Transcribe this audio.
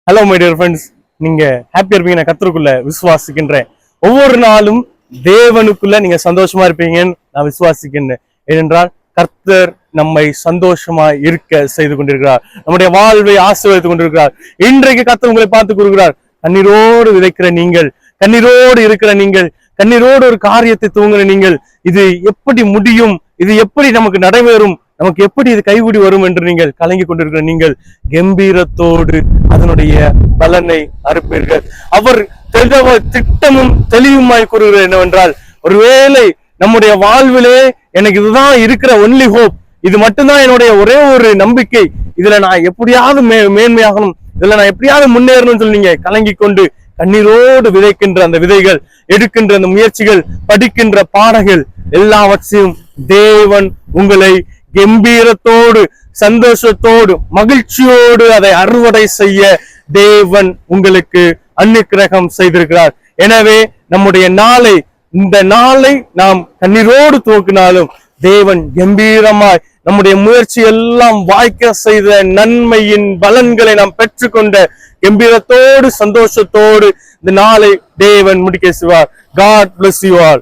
Hello my dear friends, நீங்க ஹாப்பியா இருப்பீங்க. நான் கர்த்தருக்குள்ள விசுவாசிக்கின்றேன். ஒவ்வொரு நாளும் தேவனுக்குள்ள நீங்க சந்தோஷமா இருப்பீங்கன்னு நான் விசுவாசிக்கின்றேன். ஏனென்றால் கர்த்தர் நம்மை சந்தோஷமா இருக்க செய்து கொண்டிருக்கிறார். நம்முடைய வாழ்வை ஆசீர்வதித்துக் கொண்டிருக்கிறார். இன்றைக்கு கர்த்தர் உங்களை பார்த்து கூறுகிறார், கண்ணீரோடு விதைக்கிற நீங்கள், கண்ணீரோடு இருக்கிற நீங்கள், கண்ணீரோடு ஒரு காரியத்தை துவங்குற நீங்கள், இது எப்படி முடியும், இது எப்படி நமக்கு நடைபெறும், நமக்கு எப்படி இது கைகூடி வரும் என்று நீங்கள் கலங்கி கொண்டிருக்கிற நீங்கள் கம்பீரத்தோடு அதனுடைய பலனை அறுப்பீர்கள். அவர் திட்டமும் தெளிவுமாய் கூறுகிறார் என்னவென்றால், ஒருவேளை நம்முடைய வாழ்விலே எனக்கு இதுதான் இருக்கிற ஒன்லி ஹோப், இது மட்டும்தான் என்னுடைய ஒரே ஒரு நம்பிக்கை, இதுல நான் எப்படியாவது மேன்மையாகணும், இதுல நான் எப்படியாவது முன்னேறணும்னு சொல்லி நீங்க கலங்கி கொண்டு கண்ணீரோடு விதைக்கின்ற அந்த விதைகள், எடுக்கின்ற அந்த முயற்சிகள், படிக்கின்ற பாடங்கள் எல்லாவற்றையும் தேவன் உங்களை கம்பீரத்தோடு, சந்தோஷத்தோடு, மகிழ்ச்சியோடு அதை அறுவடை செய்ய தேவன் உங்களுக்கு அனுக்கிரகம் செய்திருக்கிறார். எனவே நம்முடைய இந்த நாளை நாம் கண்ணீரோடு துவக்கினாலும் தேவன் கம்பீரமாய் நம்முடைய முயற்சி எல்லாம் வாய்க்க செய்த நன்மையின் பலன்களை நாம் பெற்றுக்கொண்ட கம்பீரத்தோடு, சந்தோஷத்தோடு இந்த நாளை தேவன் முடிக்க செய்வார். God bless you all.